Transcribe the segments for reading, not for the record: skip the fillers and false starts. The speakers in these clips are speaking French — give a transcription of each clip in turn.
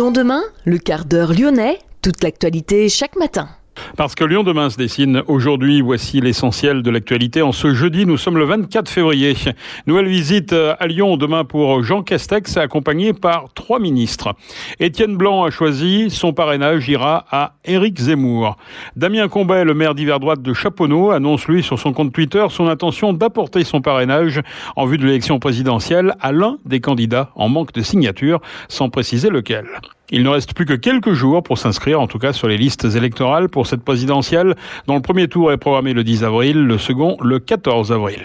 Lyon demain, le quart d'heure lyonnais, toute l'actualité chaque matin. Parce que Lyon demain se dessine aujourd'hui, voici l'essentiel de l'actualité. En ce jeudi, nous sommes le 24 février. Nouvelle visite à Lyon demain pour Jean Castex, accompagné par 3 ministres. Étienne Blanc a choisi, son parrainage ira à Éric Zemmour. Damien Combet, le maire d'hiver droite de Chaponneau, annonce lui sur son compte Twitter son intention d'apporter son parrainage en vue de l'élection présidentielle à l'un des candidats en manque de signature, sans préciser lequel. Il ne reste plus que quelques jours pour s'inscrire, en tout cas sur les listes électorales pour cette présidentielle, dont le premier tour est programmé le 10 avril, le second le 14 avril.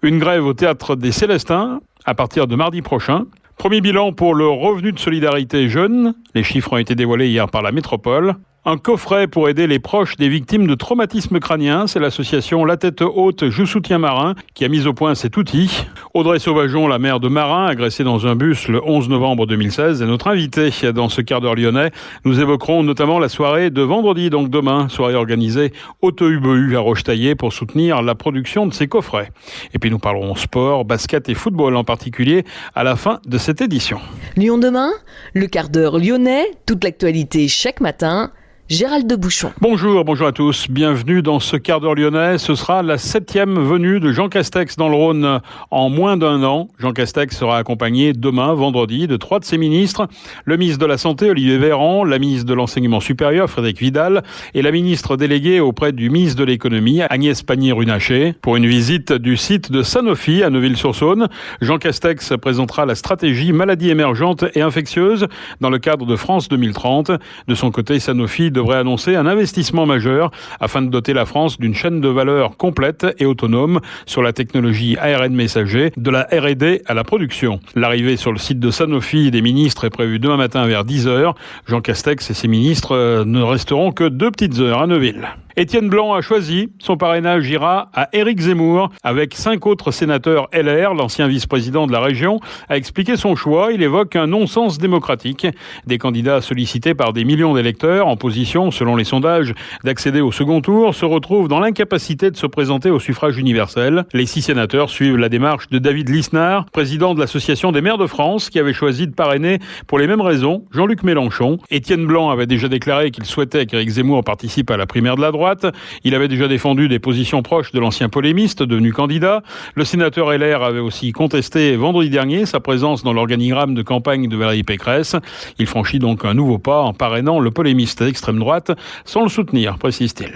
Une grève au Théâtre des Célestins à partir de mardi prochain. Premier bilan pour le revenu de solidarité jeune. Les chiffres ont été dévoilés hier par la métropole. Un coffret pour aider les proches des victimes de traumatismes crâniens. C'est l'association La Tête Haute Je Soutiens Marin qui a mis au point cet outil. Audrey Sauvageon, la mère de Marin, agressée dans un bus le 11 novembre 2016, est notre invitée dans ce quart d'heure lyonnais. Nous évoquerons notamment la soirée de vendredi, donc demain, soirée organisée au TEUBEU à Rochetaillé pour soutenir la production de ces coffrets. Et puis nous parlerons sport, basket et football en particulier à la fin de cette édition. Lyon demain, le quart d'heure lyonnais, toute l'actualité chaque matin. Gérald de Bouchon. Bonjour à tous. Bienvenue dans ce quart d'heure lyonnais. Ce sera la 7e venue de Jean Castex dans le Rhône en moins d'un an. Jean Castex sera accompagné demain, vendredi, de 3 de ses ministres. Le ministre de la Santé, Olivier Véran, la ministre de l'Enseignement supérieur, Frédérique Vidal, et la ministre déléguée auprès du ministre de l'Économie, Agnès Pannier-Runacher, pour une visite du site de Sanofi à Neuville-sur-Saône. Jean Castex présentera la stratégie maladies émergentes et infectieuses dans le cadre de France 2030. De son côté, Sanofi devrait annoncer un investissement majeur afin de doter la France d'une chaîne de valeur complète et autonome sur la technologie ARN messager, de la R&D à la production. L'arrivée sur le site de Sanofi des ministres est prévue demain matin vers 10h. Jean Castex et ses ministres ne resteront que 2 petites heures à Neuville. Étienne Blanc a choisi, son parrainage ira à Éric Zemmour avec 5 autres sénateurs LR. L'ancien vice-président de la région a expliqué son choix. Il évoque un non-sens démocratique. Des candidats sollicités par des millions d'électeurs en position, selon les sondages, d'accéder au second tour se retrouvent dans l'incapacité de se présenter au suffrage universel. Les 6 sénateurs suivent la démarche de David Lisnard, président de l'Association des maires de France, qui avait choisi de parrainer pour les mêmes raisons Jean-Luc Mélenchon. Étienne Blanc avait déjà déclaré qu'il souhaitait qu'Éric Zemmour participe à la primaire de la droite. Il avait déjà défendu des positions proches de l'ancien polémiste devenu candidat. Le sénateur LR avait aussi contesté vendredi dernier sa présence dans l'organigramme de campagne de Valérie Pécresse. Il franchit donc un nouveau pas en parrainant le polémiste d'extrême droite sans le soutenir, précise-t-il.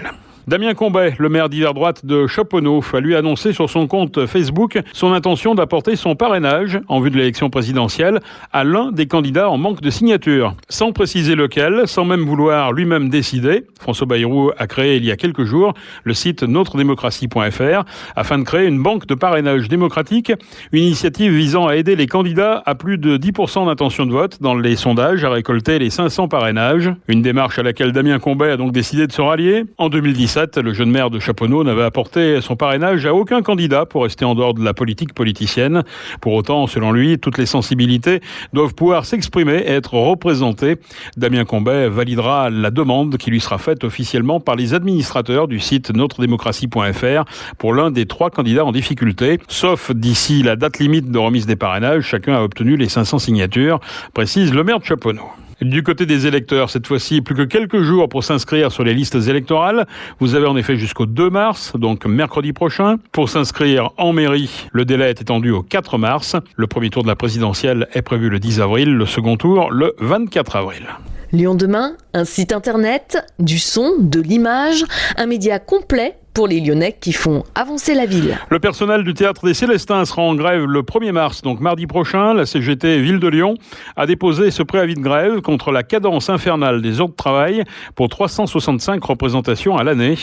Damien Combet, le maire d'hiver droite de Chaponneau, a lui annoncé sur son compte Facebook son intention d'apporter son parrainage en vue de l'élection présidentielle à l'un des candidats en manque de signature. Sans préciser lequel, sans même vouloir lui-même décider, François Bayrou a créé il y a quelques jours le site notredémocratie.fr afin de créer une banque de parrainage démocratique, une initiative visant à aider les candidats à plus de 10% d'intention de vote dans les sondages à récolter les 500 parrainages. Une démarche à laquelle Damien Combet a donc décidé de se rallier. En 2017, le jeune maire de Chaponneau n'avait apporté son parrainage à aucun candidat pour rester en dehors de la politique politicienne. Pour autant, selon lui, toutes les sensibilités doivent pouvoir s'exprimer et être représentées. Damien Combet validera la demande qui lui sera faite officiellement par les administrateurs du site notredémocratie.fr pour l'un des 3 candidats en difficulté. Sauf d'ici la date limite de remise des parrainages, chacun a obtenu les 500 signatures, précise le maire de Chaponneau. Du côté des électeurs, cette fois-ci, plus que quelques jours pour s'inscrire sur les listes électorales. Vous avez en effet jusqu'au 2 mars, donc mercredi prochain. Pour s'inscrire en mairie, le délai est étendu au 4 mars. Le premier tour de la présidentielle est prévu le 10 avril, le second tour le 24 avril. Lyon demain, un site internet, du son, de l'image, un média complet pour les Lyonnais qui font avancer la ville. Le personnel du Théâtre des Célestins sera en grève le 1er mars, donc mardi prochain. La CGT Ville de Lyon a déposé ce préavis de grève contre la cadence infernale des heures de travail pour 365 représentations à l'année.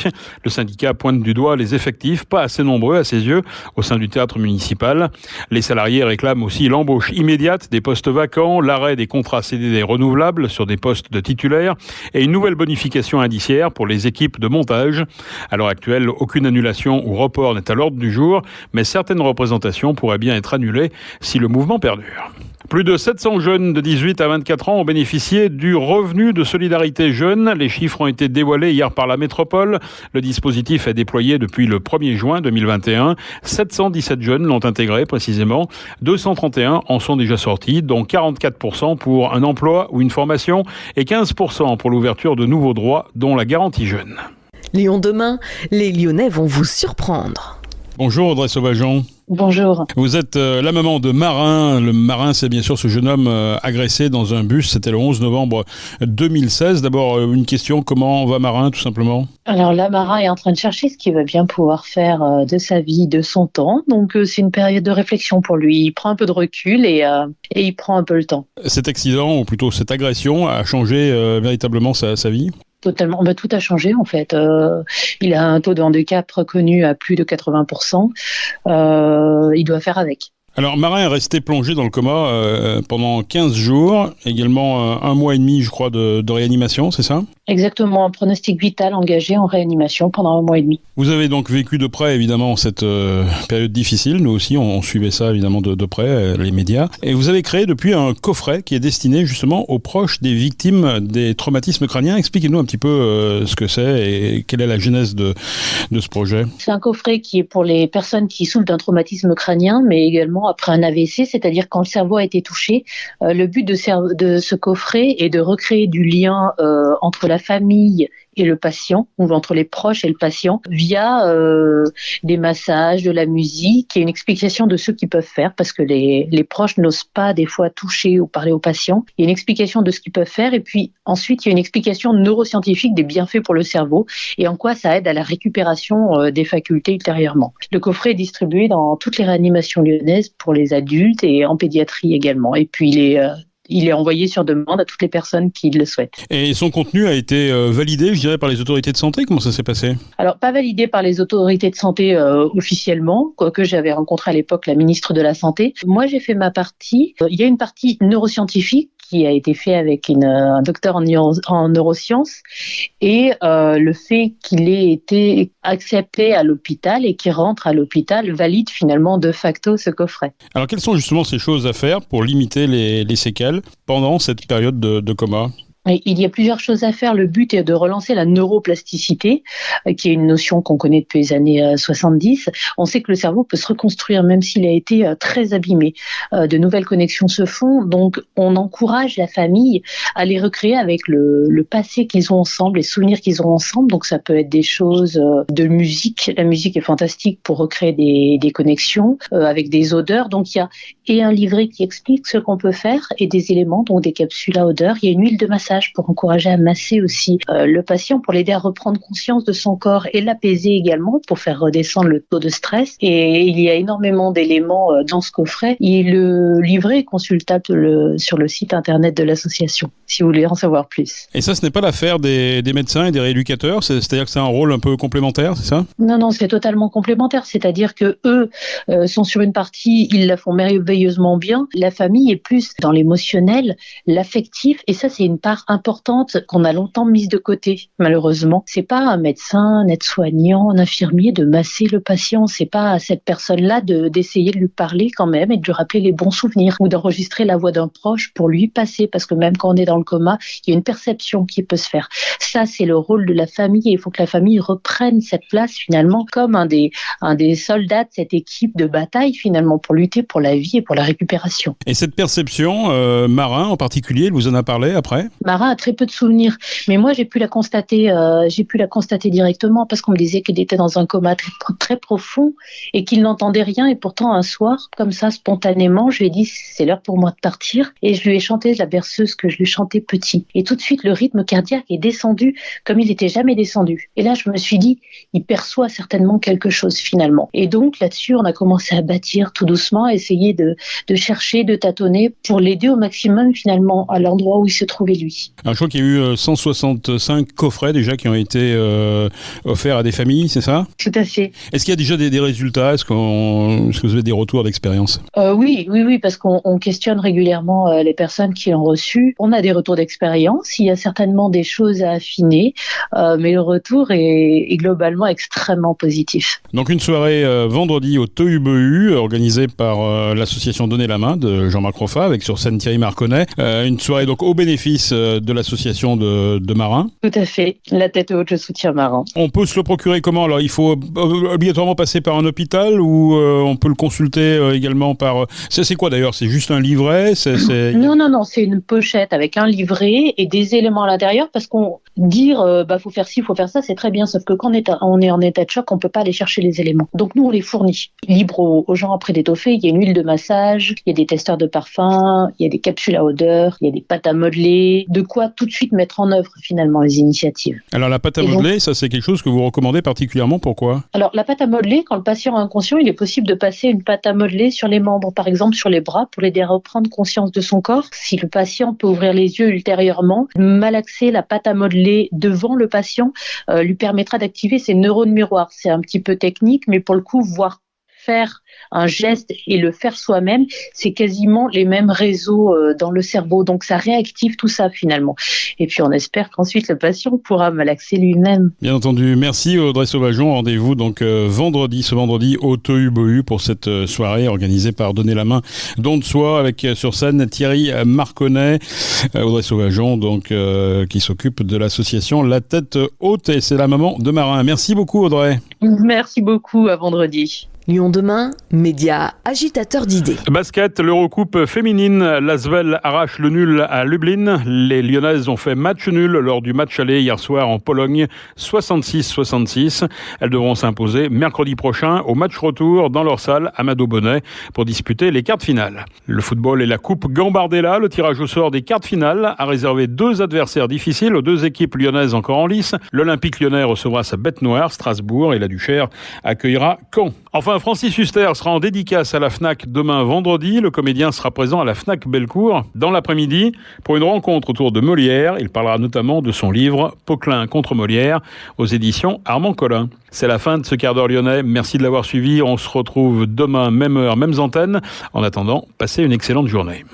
Le syndicat pointe du doigt les effectifs, pas assez nombreux à ses yeux, au sein du théâtre municipal. Les salariés réclament aussi l'embauche immédiate des postes vacants, l'arrêt des contrats CDD renouvelables sur des postes de titulaires et une nouvelle bonification indiciaire pour les équipes de montage. À l'heure actuelle, rappel, aucune annulation ou report n'est à l'ordre du jour, mais certaines représentations pourraient bien être annulées si le mouvement perdure. Plus de 700 jeunes de 18 à 24 ans ont bénéficié du revenu de solidarité jeune. Les chiffres ont été dévoilés hier par la métropole. Le dispositif est déployé depuis le 1er juin 2021. 717 jeunes l'ont intégré précisément. 231 en sont déjà sortis, dont 44% pour un emploi ou une formation et 15% pour l'ouverture de nouveaux droits, dont la garantie jeune. Lyon demain, les Lyonnais vont vous surprendre. Bonjour Audrey Sauvageon. Bonjour. Vous êtes la maman de Marin. Le Marin, c'est bien sûr ce jeune homme agressé dans un bus. C'était le 11 novembre 2016. D'abord, une question, comment va Marin, tout simplement ? Alors là, Marin est en train de chercher ce qu'il va bien pouvoir faire de sa vie, de son temps. Donc c'est une période de réflexion pour lui. Il prend un peu de recul et il prend un peu le temps. Cet accident, ou plutôt cette agression, a changé véritablement sa vie ? Totalement, tout a changé en fait. Il a un taux de handicap reconnu à plus de 80%. Il doit faire avec. Alors, Marin est resté plongé dans le coma pendant 15 jours, également 1 mois et demi, je crois, de réanimation, c'est ça ? Exactement, un pronostic vital engagé en réanimation pendant 1 mois et demi. Vous avez donc vécu de près, évidemment, cette période difficile. Nous aussi, on suivait ça, évidemment, de près, les médias. Et vous avez créé depuis un coffret qui est destiné, justement, aux proches des victimes des traumatismes crâniens. Expliquez-nous un petit peu ce que c'est et quelle est la genèse de ce projet. C'est un coffret qui est pour les personnes qui souffrent d'un traumatisme crânien, mais également après un AVC, c'est-à-dire quand le cerveau a été touché. Le but de ce coffret est de recréer du lien entre la famille et le patient, ou entre les proches et le patient, via des massages, de la musique et une explication de ce qu'ils peuvent faire, parce que les proches n'osent pas des fois toucher ou parler aux patients. Il y a une explication de ce qu'ils peuvent faire, et puis ensuite il y a une explication neuroscientifique des bienfaits pour le cerveau et en quoi ça aide à la récupération des facultés ultérieurement. Le coffret est distribué dans toutes les réanimations lyonnaises pour les adultes et en pédiatrie également. Et puis il est envoyé sur demande à toutes les personnes qui le souhaitent. Et son contenu a été validé, je dirais, par les autorités de santé. Comment ça s'est passé ? Alors, pas validé par les autorités de santé officiellement, quoique j'avais rencontré à l'époque la ministre de la Santé. Moi, j'ai fait ma partie. Il y a une partie neuroscientifique qui a été fait avec un docteur en neurosciences, et le fait qu'il ait été accepté à l'hôpital et qu'il rentre à l'hôpital valide finalement de facto ce coffret. Alors quelles sont justement ces choses à faire pour limiter les séquelles pendant cette période de coma ? Il y a plusieurs choses à faire. Le but est de relancer la neuroplasticité, qui est une notion qu'on connaît depuis les années 70. On sait que le cerveau peut se reconstruire même s'il a été très abîmé. De nouvelles connexions se font, donc on encourage la famille à les recréer avec le passé qu'ils ont ensemble, les souvenirs qu'ils ont ensemble. Donc ça peut être des choses de musique. La musique est fantastique pour recréer des connexions avec des odeurs. Donc il y a et un livret qui explique ce qu'on peut faire et des éléments, donc des capsules à odeur. Il y a une huile de massage pour encourager à masser aussi le patient, pour l'aider à reprendre conscience de son corps et l'apaiser également, pour faire redescendre le taux de stress. Et il y a énormément d'éléments dans ce coffret. Et le livret est consultable sur le site internet de l'association, si vous voulez en savoir plus. Et ça, ce n'est pas l'affaire des médecins et des rééducateurs, c'est-à-dire que c'est un rôle un peu complémentaire, c'est ça ? Non, c'est totalement complémentaire. C'est-à-dire que eux sont sur une partie, ils la font merveilleusement bien. La famille est plus dans l'émotionnel, l'affectif, et ça, c'est une part importante qu'on a longtemps mise de côté, malheureusement. C'est pas un médecin, un aide-soignant, un infirmier de masser le patient. C'est pas à cette personne-là d'essayer de lui parler quand même et de lui rappeler les bons souvenirs, ou d'enregistrer la voix d'un proche pour lui passer, parce que même quand on est dans le coma, il y a une perception qui peut se faire. Ça, c'est le rôle de la famille, et il faut que la famille reprenne cette place finalement comme un des soldats de cette équipe de bataille finalement, pour lutter pour la vie et pour la récupération. Et cette perception, Marin en particulier, il vous en a parlé après ? Marin a très peu de souvenirs, mais moi j'ai pu la constater directement, parce qu'on me disait qu'il était dans un coma très, très profond et qu'il n'entendait rien, et pourtant un soir, comme ça spontanément, je lui ai dit c'est l'heure pour moi de partir, et je lui ai chanté la berceuse que je lui chantais petit, et tout de suite le rythme cardiaque est descendu comme il n'était jamais descendu, et là je me suis dit il perçoit certainement quelque chose finalement, et donc là-dessus on a commencé à bâtir tout doucement, à essayer de chercher, de tâtonner pour l'aider au maximum finalement à l'endroit où il se trouvait lui. vendredi. Alors, je crois qu'il y a eu 165 coffrets déjà qui ont été offerts à des familles, c'est ça ? Tout à fait. Est-ce qu'il y a déjà des résultats ? Est-ce que vous avez des retours d'expérience ? Oui, parce qu'on questionne régulièrement les personnes qui l'ont reçu. On a des retours d'expérience. Il y a certainement des choses à affiner, mais le retour est globalement extrêmement positif. Donc une soirée vendredi au Tohubohu, organisée par l'association Donner la main de Jean-Marc Roffa, avec sur scène Thierry Marconnet. Une soirée donc au bénéfice de l'association de marins. Tout à fait. La tête haute, le soutien marin. On peut se le procurer comment ? Alors il faut obligatoirement passer par un hôpital ou on peut le consulter également par... C'est quoi d'ailleurs ? C'est juste un livret ? Non, c'est une pochette avec un livret et des éléments à l'intérieur, parce qu'on dire faut faire ci, faut faire ça, c'est très bien, sauf que quand on est en état de choc, on peut pas aller chercher les éléments. Donc nous on les fournit, libre aux gens après d'étoffer. Il y a une huile de massage, il y a des testeurs de parfum, il y a des capsules à odeur, il y a des pâtes à modeler, de quoi tout de suite mettre en œuvre finalement les initiatives. Alors la pâte à modeler, ça c'est quelque chose que vous recommandez particulièrement, pourquoi ? Alors la pâte à modeler, quand le patient est inconscient, il est possible de passer une pâte à modeler sur les membres, par exemple sur les bras, pour l'aider à reprendre conscience de son corps. Si le patient peut ouvrir les yeux ultérieurement, malaxer la pâte à modeler devant le patient lui permettra d'activer ses neurones miroirs. C'est un petit peu technique, mais pour le coup, voir faire un geste et le faire soi-même, c'est quasiment les mêmes réseaux dans le cerveau. Donc ça réactive tout ça finalement. Et puis on espère qu'ensuite le patient pourra malaxer lui-même. Bien entendu. Merci Audrey Sauvageon. Rendez-vous donc ce vendredi au Tohubohu pour cette soirée organisée par Donner la main, don de soi, avec sur scène Thierry Marconnet. Audrey Sauvageon donc qui s'occupe de l'association La Tête Haute, et c'est la maman de marin. Merci beaucoup Audrey. Merci beaucoup, à vendredi. Lyon demain, média agitateur d'idées. Basket, l'Eurocoupe féminine, l'Asvel arrache le nul à Lublin. Les Lyonnaises ont fait match nul lors du match aller hier soir en Pologne, 66-66. Elles devront s'imposer mercredi prochain au match retour dans leur salle Amadou Bonnet pour disputer les quarts de finale. Le football et la Coupe Gambardella, le tirage au sort des quarts de finale a réservé 2 adversaires difficiles aux 2 équipes lyonnaises encore en lice. L'Olympique lyonnais recevra sa bête noire, Strasbourg, et la Duchère accueillera Caen. Enfin, Francis Huster sera en dédicace à la FNAC demain vendredi. Le comédien sera présent à la FNAC Bellecour dans l'après-midi pour une rencontre autour de Molière. Il parlera notamment de son livre Poquelin contre Molière aux éditions Armand Collin. C'est la fin de ce quart d'heure lyonnais. Merci de l'avoir suivi. On se retrouve demain, même heure, mêmes antennes. En attendant, passez une excellente journée.